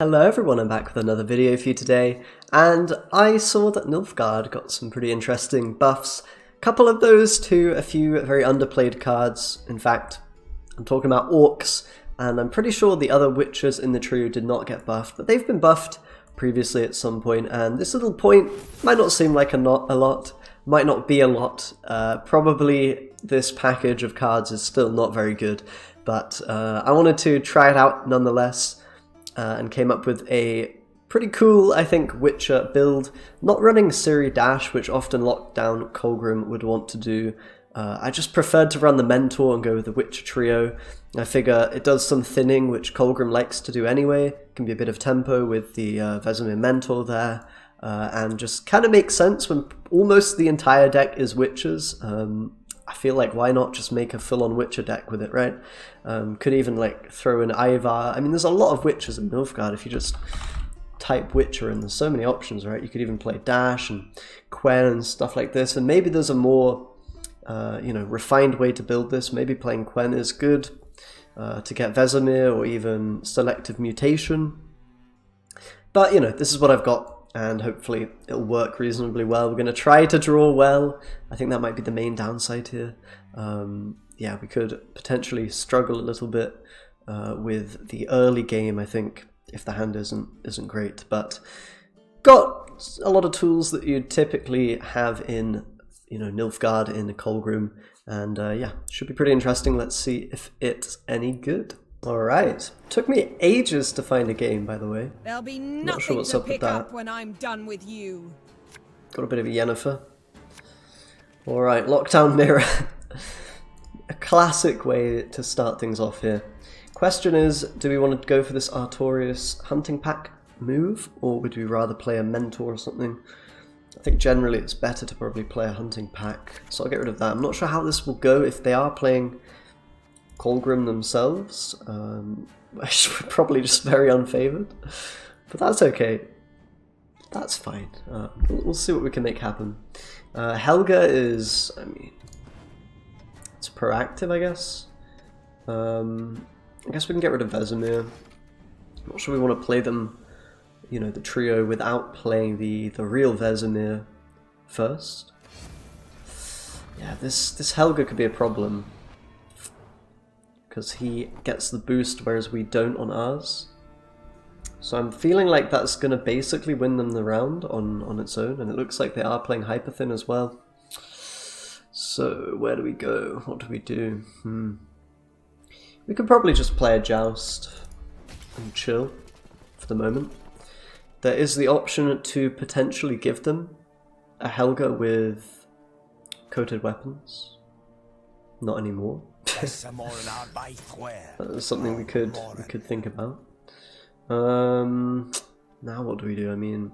Hello everyone, I'm back with another video for you today, and I saw that Nilfgaard got some pretty interesting buffs. A couple of those to a few very underplayed cards. In fact, I'm talking about Auckes, and I'm pretty sure the other witches in the trio did not get buffed, but they've been buffed previously at some point, and this little point might not seem like a lot, might not be a lot. Probably this package of cards is still not very good, but I wanted to try it out nonetheless. And came up with a pretty cool, I think, Witcher build. Not running Ciri Dash, which often Lockdown Colgrim would want to do. I just preferred to run the Mentor and go with the Witcher trio. I figure it does some thinning, which Colgrim likes to do anyway. Can be a bit of tempo with the Vesemir Mentor there. And just kind of makes sense when almost the entire deck is Witchers. I feel like why not just make a full-on Witcher deck with it, right? Could even like throw in Ivar. I mean, there's a lot of Witchers in Nilfgaard if you just type Witcher, and there's so many options, right? You could even play Dash and Quen and stuff like this, and maybe there's a more, refined way to build this. Maybe playing Quen is good to get Vesemir or even Selective Mutation. But, this is what I've got, and hopefully it'll work reasonably well. We're going to try to draw well. I think that might be the main downside here. Yeah, we could potentially struggle a little bit with the early game, I think, if the hand isn't great. But got a lot of tools that you'd typically have in, Nilfgaard, in a Colgrim, and yeah, should be pretty interesting. Let's see if it's any good. Alright, took me ages to find a game, by the way. There'll be nothing Not sure what's to up with pick that. up when I'm done with you. Got a bit of a Yennefer. Alright, Lockdown Mirror. A classic way to start things off here. Question is, do we want to go for this Artorias hunting pack move, or would we rather play a Mentor or something? I think generally it's better to probably play a hunting pack, so I'll get rid of that. I'm not sure how this will go if they are playing Colgrim themselves. We're probably just very unfavoured, but that's okay. That's fine. We'll see what we can make happen. Helga is, it's proactive, I guess. I guess we can get rid of Vesemir. I'm not sure we want to play them, the trio without playing the real Vesemir first. Yeah, this Helga could be a problem, because he gets the boost whereas we don't on ours. So I'm feeling like that's going to basically win them the round on its own, and it looks like they are playing Hyperthin as well. So where do we go? What do we do? We could probably just play a Joust and chill for the moment. There is the option to potentially give them a Helga with coated weapons. Not anymore. That's something we could think about. Now what do we do? I mean,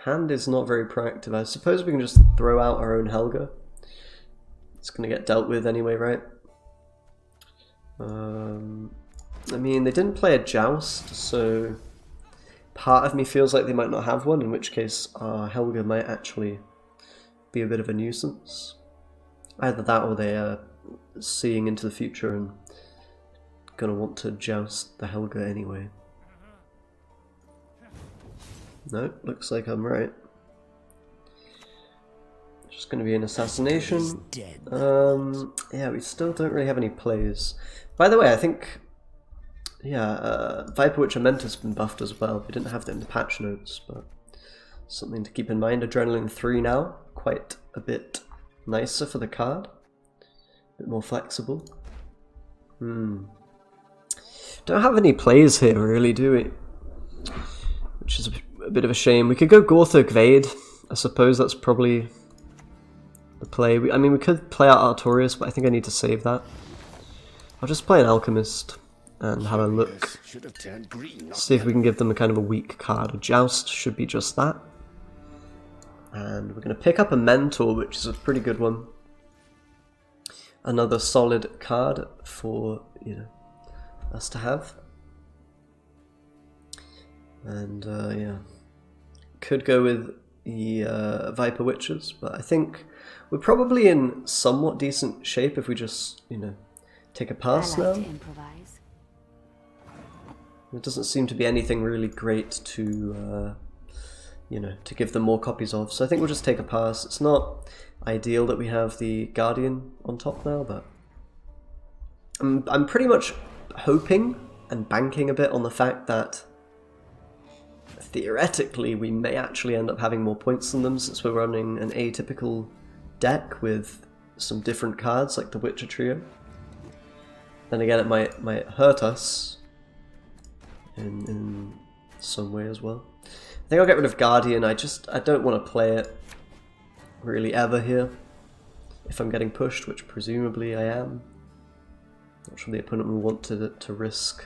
hand is not very proactive. I suppose we can just throw out our own Helga. It's going to get dealt with anyway, right? I mean, they didn't play a Joust, so part of me feels like they might not have one, in which case our Helga might actually be a bit of a nuisance. Either that or they are seeing into the future and gonna want to joust the Helga anyway. No, looks like I'm right. Just gonna be an assassination. Yeah, we still don't really have any plays. By the way, I think, yeah, Viper Witcher Mentor's been buffed as well. We didn't have that in the patch notes, but something to keep in mind. Adrenaline 3 now, quite a bit nicer for the card. A bit more flexible. Don't have any plays here, really, do we? Which is a bit of a shame. We could go Gortho Gvade. I suppose that's probably the play. I mean, we could play out Artorias, but I think I need to save that. I'll just play an Alchemist and have a look. See if we can give them a kind of a weak card. A Joust should be just that. And we're going to pick up a Mentor, which is a pretty good one. Another solid card for, us to have. And, yeah. Could go with the Viper Witches, but I think we're probably in somewhat decent shape if we just, take a pass now. To improvise. There doesn't seem to be anything really great to, you know, to give them more copies of. So I think we'll just take a pass. It's not ideal that we have the Guardian on top now, but I'm pretty much hoping and banking a bit on the fact that theoretically we may actually end up having more points than them, since we're running an atypical deck with some different cards like the Witcher Trio. Then again, it might hurt us in some way as well. I think I'll get rid of Guardian. I don't want to play it really ever here if I'm getting pushed, which presumably I am. Not sure the opponent will want to risk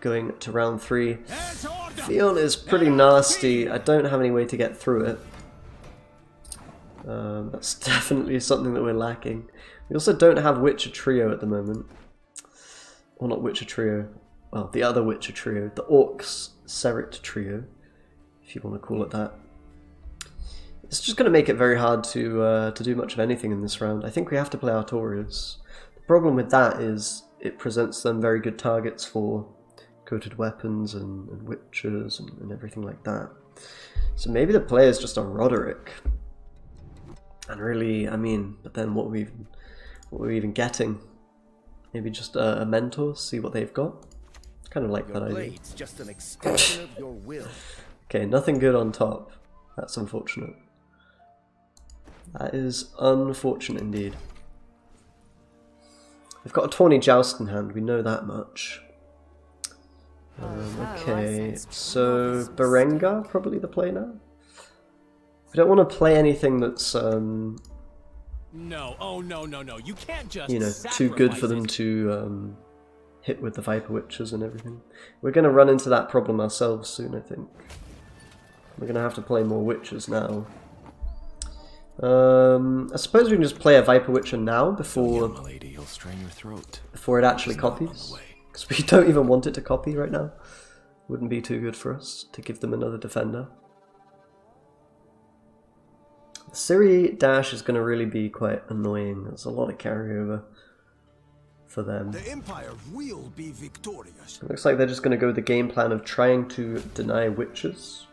going to round 3. Theon is pretty nasty. I don't have any way to get through it. That's definitely something that we're lacking. We also don't have Witcher Trio at the moment. Well, not Witcher Trio. Well, the other Witcher Trio. The Auckes Trio, if you want to call it that. It's just going to make it very hard to do much of anything in this round. I think we have to play Artorias. The problem with that is it presents them very good targets for coated weapons and witches and everything like that. So maybe the play is just a Roderick. And really, I mean, but then what are we even getting? Maybe just a mentor, see what they've got. Kind of like that idea. Just an extension of your will. Okay, nothing good on top. That's unfortunate. That is unfortunate indeed. They've got a tawny joust in hand, we know that much. Okay, so Berengar, probably the play now. We don't want to play anything that's no, oh no, you can't just, you know, too good for them to hit with the Viper Witches and everything. We're going to run into that problem ourselves soon, I think. We're going to have to play more Witches now. I suppose we can just play a Viper Witcher now before it actually copies. Because we don't even want it to copy right now. Wouldn't be too good for us to give them another defender. The Ciri dash is going to really be quite annoying. There's a lot of carryover for them. The Empire will be victorious. It looks like they're just going to go with the game plan of trying to deny witches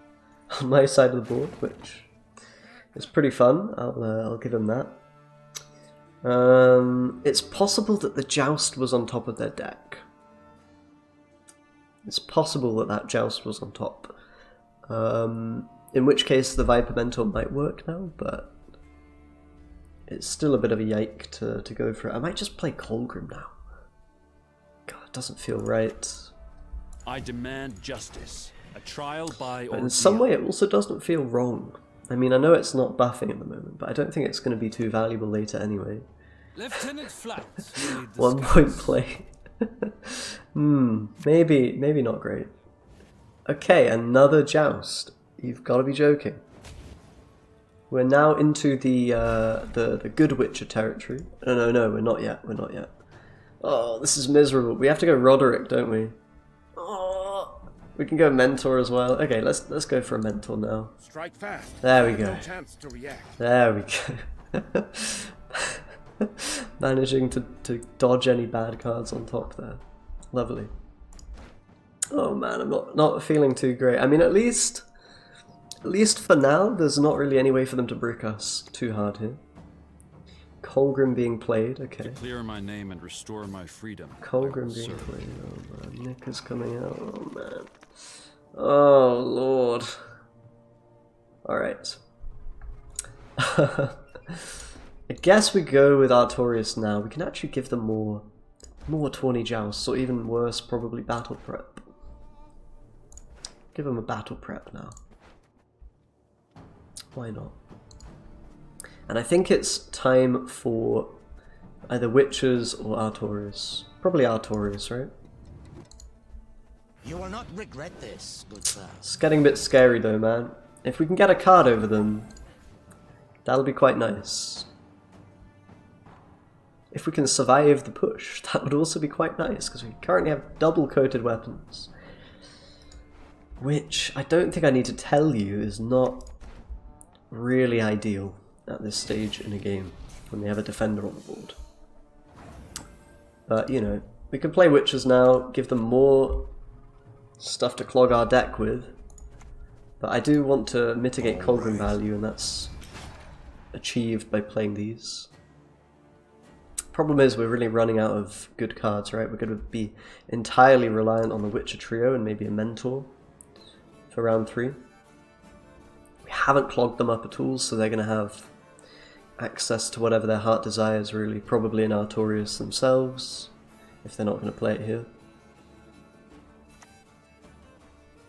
on my side of the board, which is pretty fun. I'll give them that. It's possible that the Joust was on top of their deck. It's possible that that Joust was on top. In which case the Viper Mentor might work now, but it's still a bit of a yike to go for it. I might just play Colgrim now. God, it doesn't feel right. I demand justice. A trial by But in some way it also doesn't feel wrong. I mean, I know it's not buffing at the moment, but I don't think it's going to be too valuable later anyway. Lieutenant Flaps. 1 point play. Maybe not great. Okay, another Joust. You've got to be joking. We're now into the good Witcher territory. No, we're not yet. We're not yet. Oh, this is miserable. We have to go Roderick, don't we? Oh, we can go Mentor as well. Okay, let's go for a Mentor now. Strike fast. There we go. No chance to react. There we go. Managing to dodge any bad cards on top there. Lovely. Oh man, I'm not feeling too great. I mean, at least for now, there's not really any way for them to brick us too hard here. Colgrim being played, okay. Clear my name and restore my freedom. Colgrim being played, oh man. Nick is coming out, oh man. Oh lord. Alright. I guess we go with Artorias now. We can actually give them more tawny jousts, or even worse, probably battle prep. Give them a battle prep now. Why not? And I think it's time for either Witches or Artorias. Probably Artorias, right? You will not regret this, good sir. It's getting a bit scary though, man. If we can get a card over them, that'll be quite nice. If we can survive the push, that would also be quite nice, because we currently have double coated weapons. Which, I don't think I need to tell you, is not really ideal at this stage in a game, when they have a defender on the board. But, you know, we can play Witches now, give them more stuff to clog our deck with. But I do want to mitigate Colgrim value, and that's achieved by playing these. Problem is we're really running out of good cards, right? We're going to be entirely reliant on the Witcher trio and maybe a Mentor for round 3. We haven't clogged them up at all, so they're going to have access to whatever their heart desires, really. Probably in Artorias themselves, if they're not going to play it here.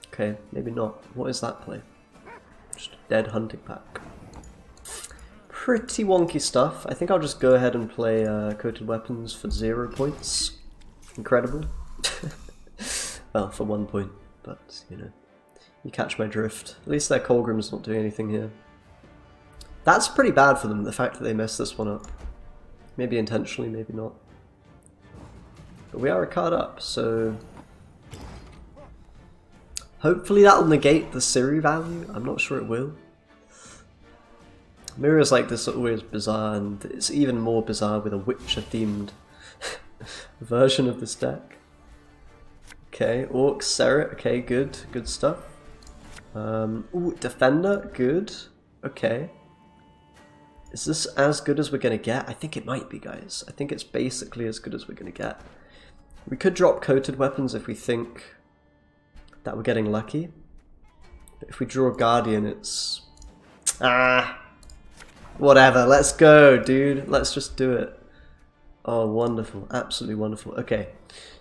Okay, maybe not. What is that play? Just a dead hunting pack. Pretty wonky stuff. I think I'll just go ahead and play Coated Weapons for 0 points. Incredible. Well, for 1 point, but you know, you catch my drift. At least their Colgrim's not doing anything here. That's pretty bad for them, the fact that they messed this one up. Maybe intentionally, maybe not. But we are a card up, so hopefully that'll negate the Siri value. I'm not sure it will. Mirrors like this are always bizarre, and it's even more bizarre with a Witcher-themed version of this deck. Okay, Auckes, Serret, okay, good stuff. Ooh, Defender, good, okay. Is this as good as we're going to get? I think it might be, guys. I think it's basically as good as we're going to get. We could drop Coated Weapons if we think that we're getting lucky. But if we draw Guardian, it's... whatever, let's go, dude. Let's just do it. Oh, wonderful. Absolutely wonderful. Okay,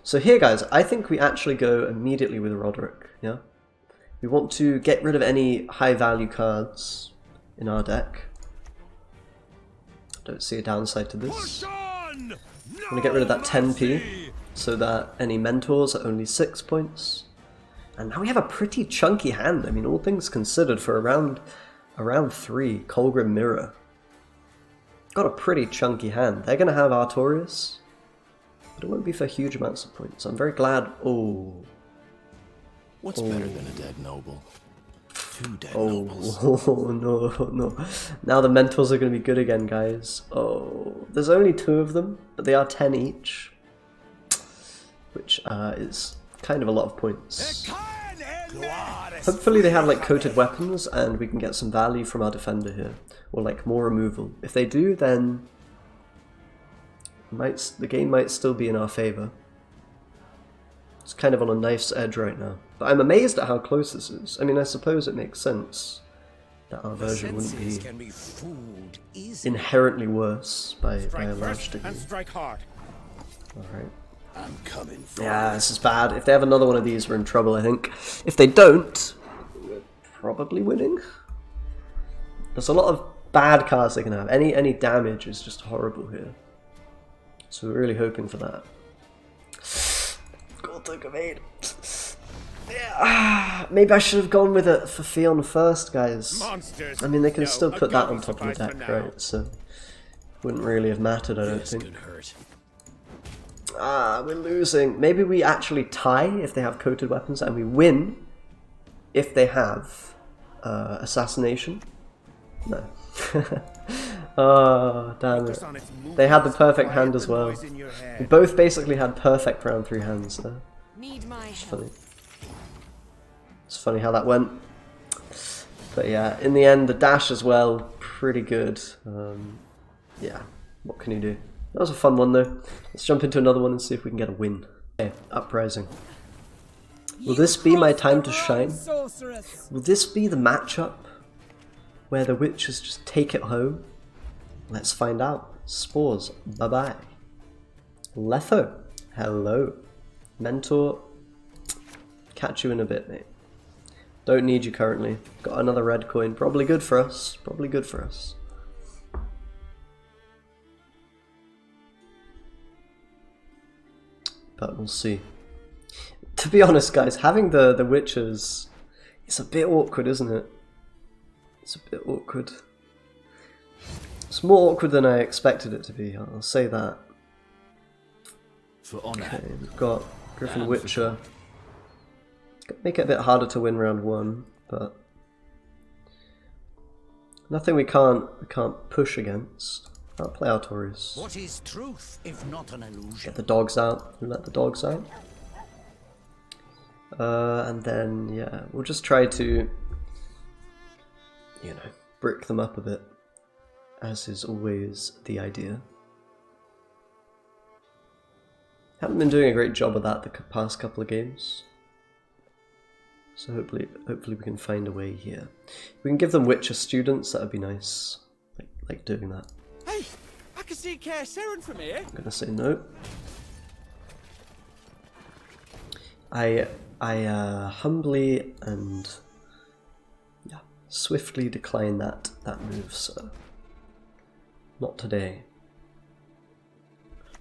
so here, guys, I think we actually go immediately with Roderick, yeah? We want to get rid of any high-value cards in our deck. Don't see a downside to this. I'm going to get rid of that 10p, so that any Mentors are only 6 points. And now we have a pretty chunky hand. I mean, all things considered, for around 3, Colgrim Mirror. Got a pretty chunky hand. They're going to have Artorias, but it won't be for huge amounts of points. I'm very glad. Oh. What's better than a dead noble? 2 dead nobles. nobles. Oh, no. Now the Mentors are going to be good again, guys. Oh. There's only 2 of them, but they are 10 each, which is kind of a lot of points. Hopefully they have like Coated Weapons and we can get some value from our Defender here, or like more removal. If they do, then the game might still be in our favour. It's kind of on a knife's edge right now, but I'm amazed at how close this is. I mean, I suppose it makes sense that our version wouldn't be inherently worse by a large degree. Alright. I'm coming for Yeah, this is bad. If they have another one of these, we're in trouble, I think. If they don't, we're probably winning. There's a lot of bad cards they can have. Any damage is just horrible here. So we're really hoping for that. God, think of 8. Yeah, maybe I should have gone with it for Fion first, guys. Monsters. I mean, they can No, still a put that goat on top of the suffice deck, by now. right? So wouldn't really have mattered, I don't this think. could hurt. We're losing. Maybe we actually tie if they have Coated Weapons, and we win if they have Assassination. No. Oh, damn it. They had the perfect hand as well. We both basically had perfect round 3 hands there. Need my It's help. funny. It's funny how that went. But yeah, in the end, the dash as well, pretty good. Yeah, what can you do? That was a fun one though. Let's jump into another one and see if we can get a win. Okay, Uprising. Will this be my time to shine? Sorceress. Will this be the matchup where the witches just take it home? Let's find out. Spores, bye-bye. Letho, hello. Mentor, catch you in a bit, mate. Don't need you currently. Got another red coin, probably good for us. Probably good for us. But we'll see. To be honest, guys, having the witches, it's a bit awkward, isn't it? It's a bit awkward. It's more awkward than I expected it to be, I'll say that. For honor. Okay, we've got Griffin Witcher. Make it a bit harder to win round 1, but nothing we can't push against. I'll play Artorias. What is truth if not an illusion? Get the dogs out. Who let the dogs out? And then, yeah, we'll just try to, you know, brick them up a bit, as is always the idea. Haven't been doing a great job of that the past couple of games. So hopefully we can find a way here. If we can give them Witcher students, that would be nice. Like doing that. Hey, I can see Kaio V from here. I'm gonna say no. I humbly and yeah, swiftly decline that move, sir. Not today.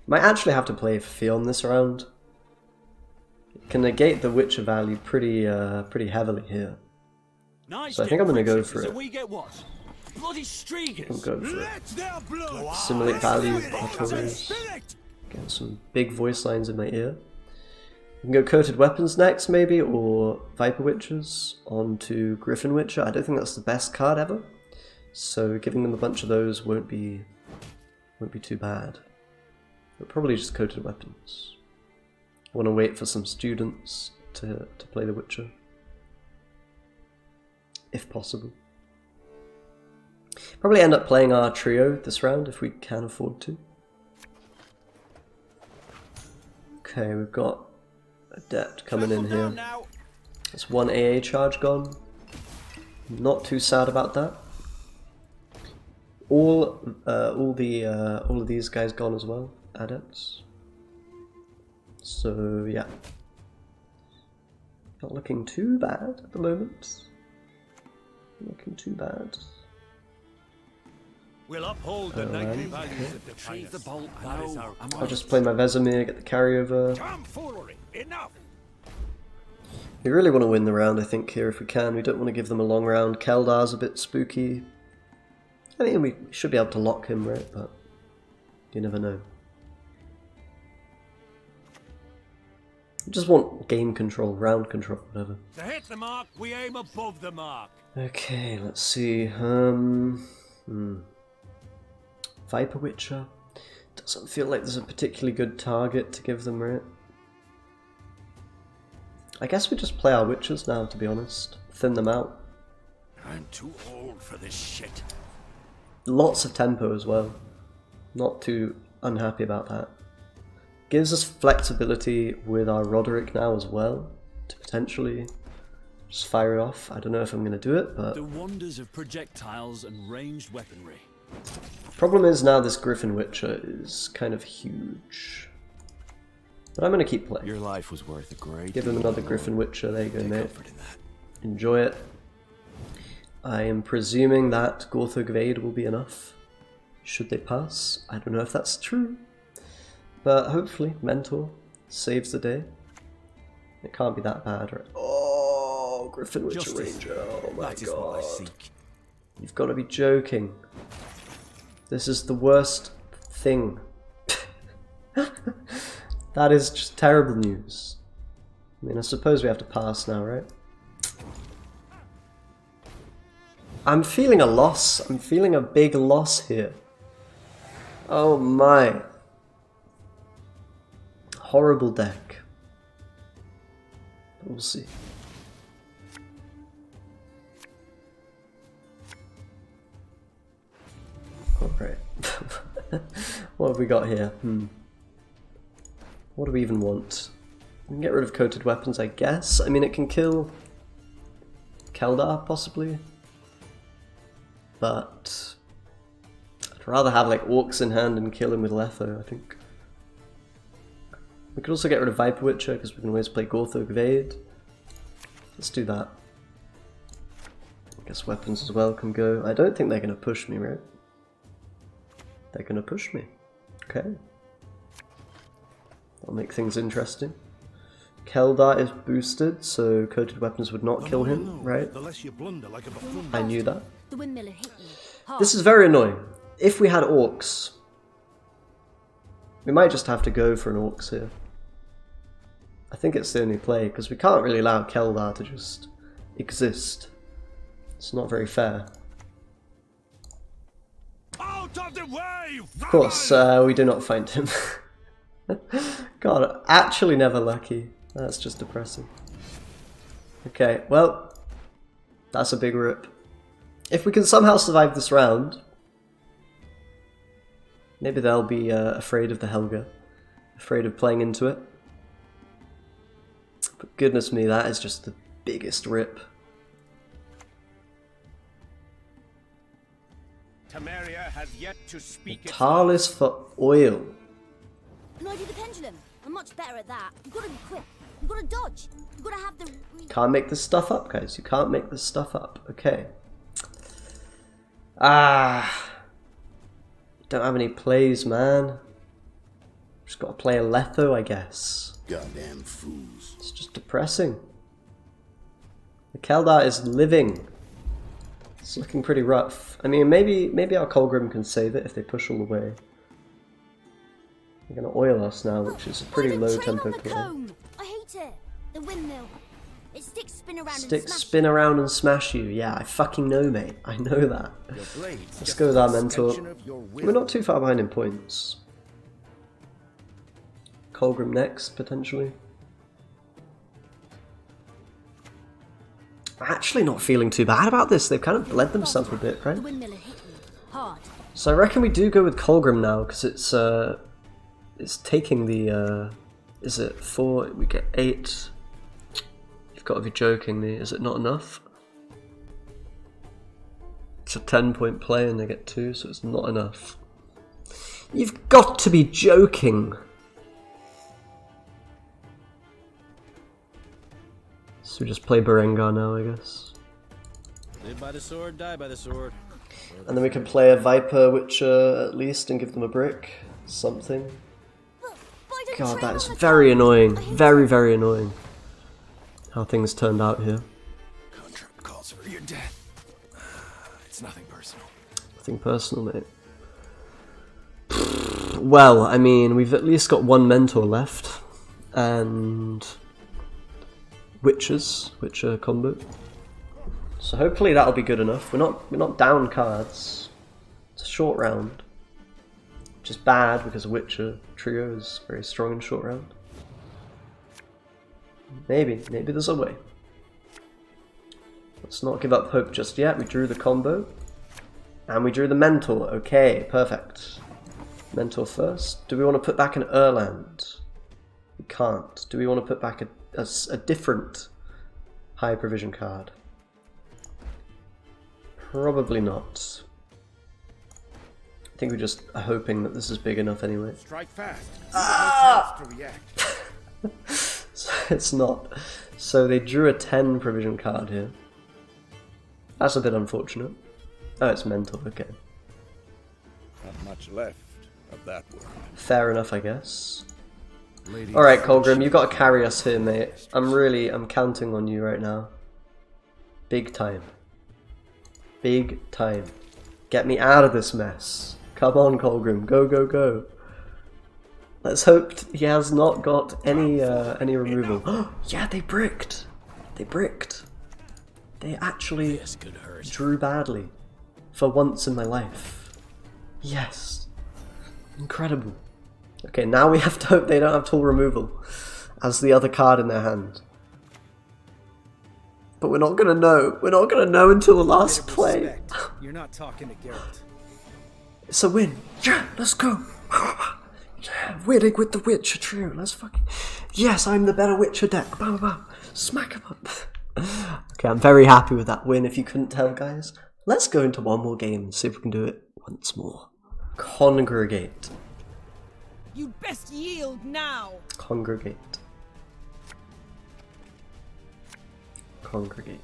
Might actually have to play Fion this round. It can negate the Witcher value pretty heavily here. Nice. So I think I'm gonna go for So it. we get what? Bloody streakers. I'm going for it. Let their blood Simulate value, spirit. Artorias. Spirit. Getting some big voice lines in my ear. We can go Coated Weapons next, maybe, or Viper Witches onto Griffin Witcher. I don't think that's the best card ever, so giving them a bunch of those won't be too bad. But probably just Coated Weapons. I want to wait for some students to play the Witcher, if possible. Probably end up playing our trio this round if we can afford to. Okay, we've got Adept coming in here. There's one AA charge gone. Not too sad about that. All of these guys gone as well, Adepts. So yeah, not looking too bad at the moment. Not looking too bad. We'll uphold the knightly values of the Retrieve the Titus. bolt. That is No, our I'm I'll just play my Vesemir, get the carryover. tomfoolery. Enough. We really want to win the round, I think, here if we can. We don't want to give them a long round. Keldar's a bit spooky. I mean, we should be able to lock him, right? But you never know. We just want game control, round control, whatever. To hit the mark, we aim above the mark. Okay, let's see. Viper Witcher. Doesn't feel like there's a particularly good target to give them, right? I guess we just play our Witchers now, to be honest. Thin them out. I'm too old for this shit. Lots of tempo as well. Not too unhappy about that. Gives us flexibility with our Roderick now as well, to potentially just fire it off. I don't know if I'm going to do it, but... The wonders of projectiles and ranged weaponry. Problem is now this Griffin Witcher is kind of huge. But I'm going to keep playing. Your life was worth a great Give him deal another more. Griffin Witcher. There you go, Take mate. comfort in that. Enjoy it. I am presuming that Gwent will be enough. Should they pass? I don't know if that's true. But hopefully, Mentor saves the day. It can't be that bad, right? Oh, Griffin Witcher Justice. Ranger. Oh my That is what I god. seek. You've got to be joking. This is the worst thing. That is just terrible news. I mean, I suppose we have to pass now, right? I'm feeling a loss. I'm feeling a big loss here. Oh my. Horrible deck. We'll see. Alright. What have we got here? What do we even want? We can get rid of coated weapons, I guess. I mean, it can kill Keldar, possibly. But I'd rather have like Auckes in hand and kill him with Letho, I think. We could also get rid of Viper Witcher because we can always play Gwent. Let's do that. I guess weapons as well can go. I don't think they're going to push me, right? They're going to push me. Okay. That'll make things interesting. Keldar is boosted, so coated weapons would not kill him, right? The less you blunder like a buffoon. I knew that. The windmiller hit me. Hard. This is very annoying. If we had Auckes, we might just have to go for an Auckes here. I think it's the only play, because we can't really allow Keldar to just exist. It's not very fair. Out of the way! Of course, we do not find him. God, actually never lucky. That's just depressing. Okay, well, that's a big rip. If we can somehow survive this round, maybe they'll be afraid of the Helga, afraid of playing into it. But goodness me, that is just the biggest rip. Temeria has yet to speak its Talis for oil. Can I do the pendulum? I'm much better at that. You've got to be quick. You've got to dodge. You've got to have the... Can't make this stuff up, guys. You can't make this stuff up. Okay. Ah. Don't have any plays, man. Just gotta play a Letho, I guess. Goddamn fools. It's just depressing. The Keldar is living. It's looking pretty rough. I mean, maybe our Colgrim can save it if they push all the way. They're gonna oil us now, which is a pretty low tempo play. I hate it. The windmill. It sticks spin around Sticks spin around and smash you. Yeah, I fucking know, mate. I know that. Let's go with our mentor. We're not too far behind in points. Colgrim next, potentially. I'm actually not feeling too bad about this. They've kind of bled themselves a bit, right? The windmill hit me hard. So I reckon we do go with Colgrim now, because it's taking the, is it 4, we get 8. You've got to be joking me, is it not enough? It's a 10-point play and they get 2, so it's not enough. You've got to be joking! So we just play Berengar now, I guess. Live by the sword, die by the sword. And then we can play a Viper Witcher at least and give them a brick. Something. God, that is very annoying. Very, very annoying. How things turned out here. Contract calls for your death. It's nothing personal. Nothing personal, mate. Well, I mean, we've at least got one mentor left. And... Witcher combo. So hopefully that'll be good enough. We're not down cards. It's a short round. Which is bad because a Witcher trio is very strong in short round. Maybe there's a way. Let's not give up hope just yet. We drew the combo. And we drew the mentor. Okay, perfect. Mentor first. Do we want to put back an Erland? We can't. Do we want to put back a different high provision card? Probably not. I think we just are hoping that this is big enough anyway. strike fast. Ah! To react. So it's not. So they drew a 10 provision card here. That's a bit unfortunate. Oh, it's mental, okay. Not much left of that word. Fair enough, I guess. Alright, Colgrim, you've got to carry us here, mate. I'm counting on you right now. Big time. Big time. Get me out of this mess. Come on, Colgrim. Go, go, go. Let's hope he has not got any removal. Yeah, they bricked. They bricked. They actually drew badly. For once in my life. Yes. Incredible. Okay, now we have to hope they don't have tool removal as the other card in their hand. But we're not gonna know. We're not gonna know until the last play. You're not talking to Garrett. It's a win. Yeah, let's go. Yeah, winning with the Witcher trio. Let's fucking... Yes, I'm the better Witcher deck. Bam, bam. Smack him up. Okay, I'm very happy with that win, if you couldn't tell, guys. Let's go into one more game and see if we can do it once more. Congregate. You'd best yield now. Congregate. Congregate.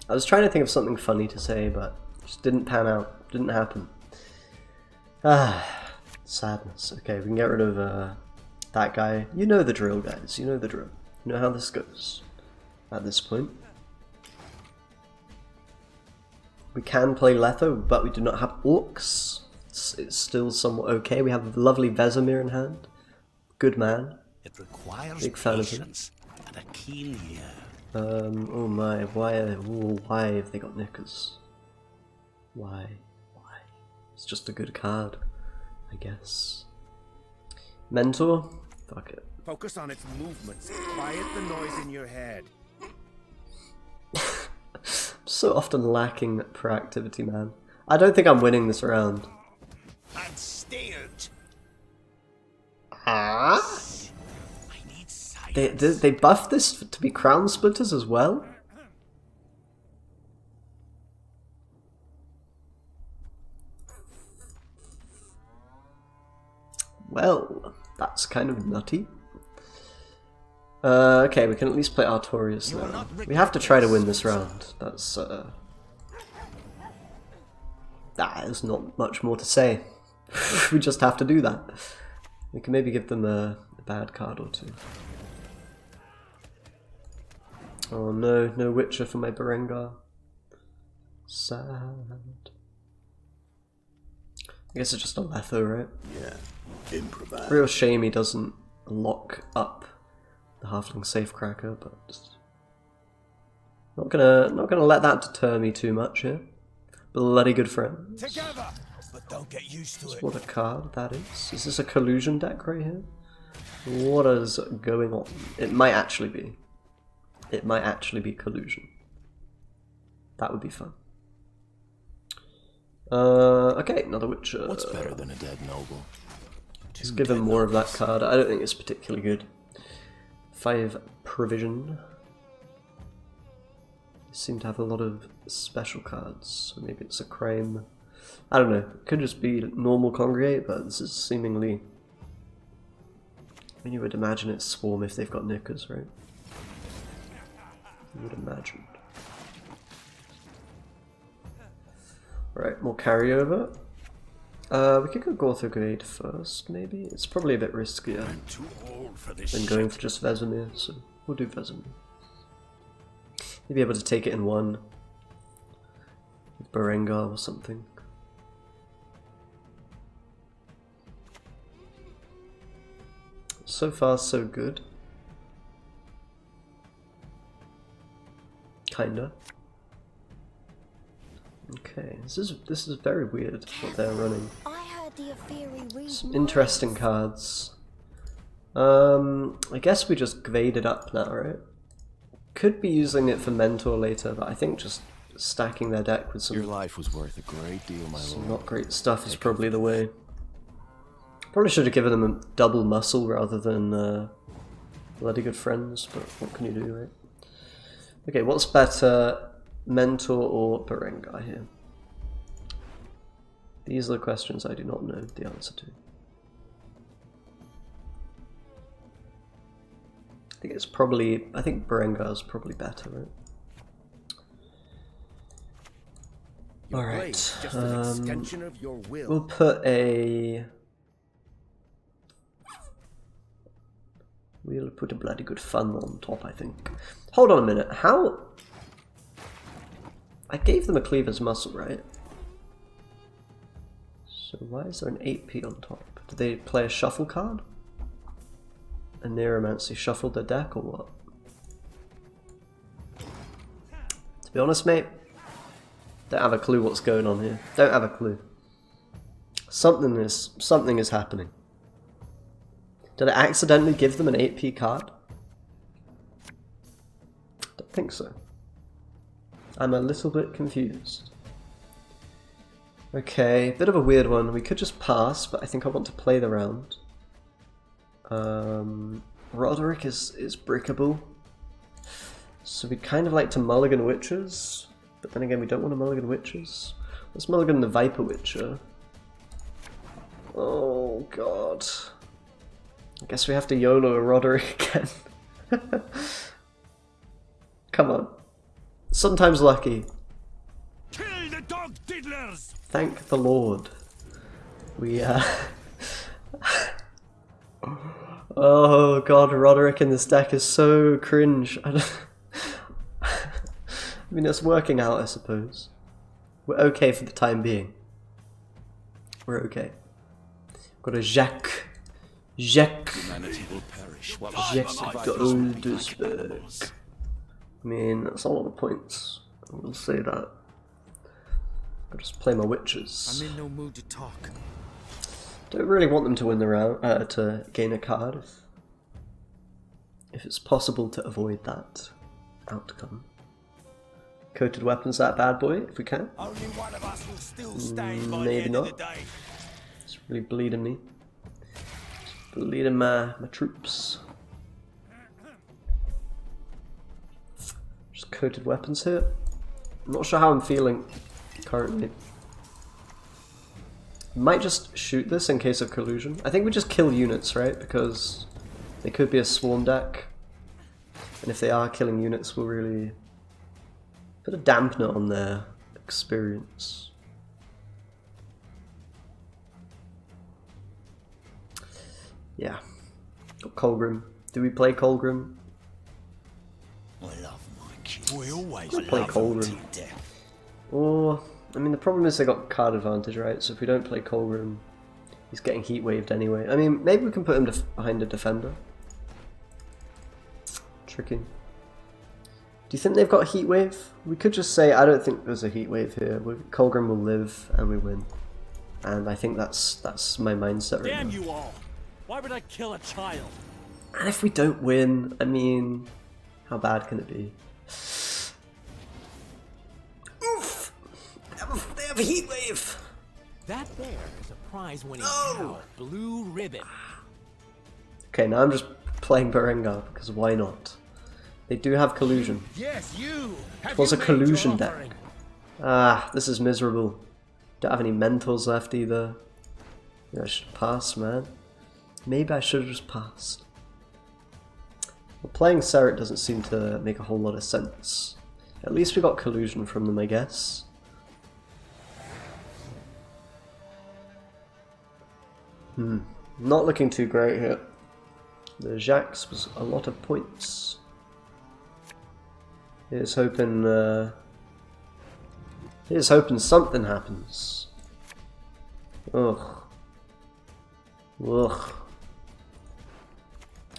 I was trying to think of something funny to say, but just didn't pan out. Didn't happen. Ah, sadness. Okay, we can get rid of that guy. You know the drill, guys. You know the drill. You know how this goes at this point. We can play Letho, but we do not have Auckes. It's still somewhat okay. We have lovely Vesemir in hand. Good man. It requires Big fan of him. patience and a keen ear. Oh my, why have they got knickers? Why? It's just a good card, I guess. Mentor? Fuck it. Focus on its movements. Quiet the noise in your head. So often lacking proactivity, man. I don't think I'm winning this round. And steered. Ah? I need silence. They buffed this to be crown splitters as well? Well, that's kind of nutty. Okay, we can at least play Artorias now. We have to try to win this round. That's there's not much more to say. We just have to do that. We can maybe give them a bad card or two. Oh no, no Witcher for my Berengar. Sad. I guess it's just a Letho, right? Yeah, improvise. Real shame he doesn't lock up the Halfling Safecracker, but not gonna let that deter me too much here. Bloody good friend. Together, but don't get used to it. What a card that is. Is this a collusion deck right here? What is going on? It might actually be. It might actually be collusion. That would be fun. Okay, another Witcher. What's better than a dead noble? Let's give him more of that card. I don't think it's particularly good. 5 provision. They seem to have a lot of special cards, so maybe it's a crime. I don't know. It could just be normal Congregate, but this is seemingly. I mean, you would imagine it's Swarm if they've got knickers, right? You would imagine. Right, more carryover. We could go Gorthogade first, maybe? It's probably a bit riskier Too old for this than going for just Vesemir, so we'll do Vesemir. Maybe able to take it in one with Berengar or something. So far, so good. Kinda. Okay, this is very weird what they're running. I heard the Aphiri read Some interesting cards. I guess we just graded up now, right? Could be using it for Mentor later, but I think just stacking their deck with Your some life was worth a great deal, my lord. not great stuff is probably the way. Probably should have given them a double muscle rather than bloody good friends, but what can you do, right? Okay, what's better, Mentor or Berengar here? These are the questions I do not know the answer to. I think Berengar's probably better, right? Your Alright, blade's just an extension of your will. we'll put a... We'll put a bloody good fun on top, I think. Hold on a minute, how... I gave them a Cleaver's Muscle, right? So why is there an 8p on top? Did they play a shuffle card? A Neuromancy shuffled their deck or what? To be honest, mate, don't have a clue what's going on here. Don't have a clue. Something is happening. Did I accidentally give them an 8p card? Don't think so. I'm a little bit confused. Okay, bit of a weird one. We could just pass, but I think I want to play the round. Roderick is brickable. So we'd kind of like to mulligan Witchers, but then again we don't want to mulligan Witchers. Let's mulligan the Viper Witcher. Oh god. I guess we have to YOLO a Roderick again. Come on. Sometimes lucky. Kill the dog diddlers! Thank the Lord. We oh god, Roderick in this deck is so cringe. I mean, it's working out, I suppose. We're okay for the time being. We're okay. Got a Jacques. Humanity will perish while Jacques Goldesberg. I mean, that's a lot of points. I will say that. I'll just play my Witches. I'm in no mood to talk. Don't really want them to win the round, to gain a card if it's possible to avoid that outcome. coated weapons that bad boy if we can. Only one of us will still stand by the Maybe end of not. the day. It's really bleeding me. It's bleeding my troops. Just coated weapons here. I'm not sure how I'm feeling currently. Might just shoot this in case of collusion. I think we just kill units, right? Because they could be a swarm deck. And if they are killing units, we'll really put a dampener on their experience. Yeah. Got Colgrim. Do we play Colgrim? I love my kids. We always Play Colgrim. Or, I mean, the problem is they got card advantage, right? So if we don't play Colgrim, he's getting heat waved anyway. I mean, maybe we can put him behind a defender. Tricky. Do you think they've got heat wave? We could just say, I don't think there's a heat wave here. Colgrim will live and we win. And I think that's my mindset right Damn now. you all! Why would I kill a child? And if we don't win, I mean, how bad can it be? Oof! They have a heat wave! That there is a prize-winning No! cow. Blue ribbon. Okay, now I'm just playing Berengar because why not? They do have collusion. Yes, you. It was a collusion deck. Ah, this is miserable. Don't have any mentors left either. Maybe I should pass, man. Maybe I should have just passed. Well, playing Seret doesn't seem to make a whole lot of sense. At least we got collusion from them, I guess. Not looking too great here. The Jax was a lot of points. Here's hoping something happens. Ugh. Ugh.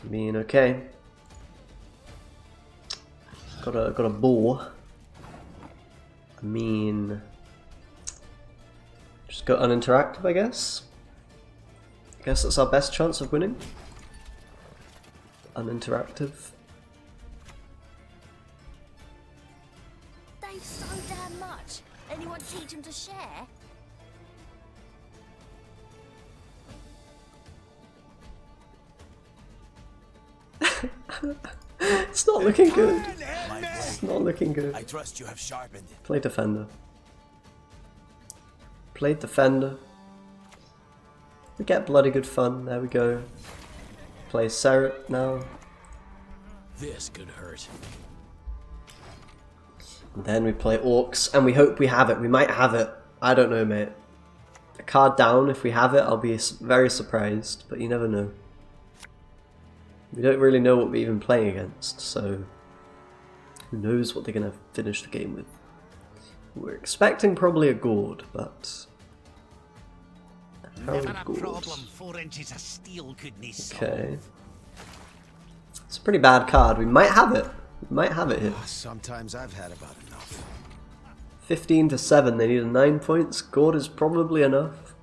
I mean, okay. Got a boar. I mean, just go uninteractive, I guess. I guess that's our best chance of winning. Uninteractive. Thanks so damn much. Anyone teach him to share? It's not looking good. It's not looking good. I trust you have sharpened it. Play defender. Play defender. We get bloody good fun. There we go. Play Seret now. This could hurt. And then we play Auckes, and we hope we have it. We might have it. I don't know, mate. A card down, if we have it, I'll be very surprised, but you never know. We don't really know what we're even playing against, so who knows what they're going to finish the game with. We're expecting probably a Gord, but how Never a Gords? problem 4 inches of steel couldn't solve. Okay. It's a pretty bad card. We might have it. We might have it here. Sometimes I've had about enough. 15 to 7. They need a 9 points. Gord is probably enough.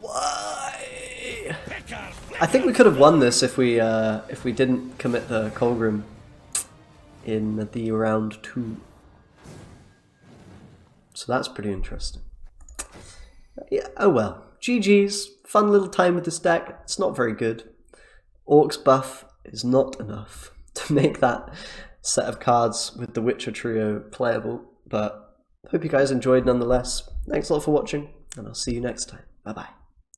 Why? I think we could have won this if we didn't commit the Colgrim in the round 2. So that's pretty interesting. Yeah, oh well. GG's. Fun little time with this deck. It's not very good. Auckes buff is not enough to make that set of cards with the Witcher trio playable, but hope you guys enjoyed nonetheless. Thanks a lot for watching, and I'll see you next time. Bye bye.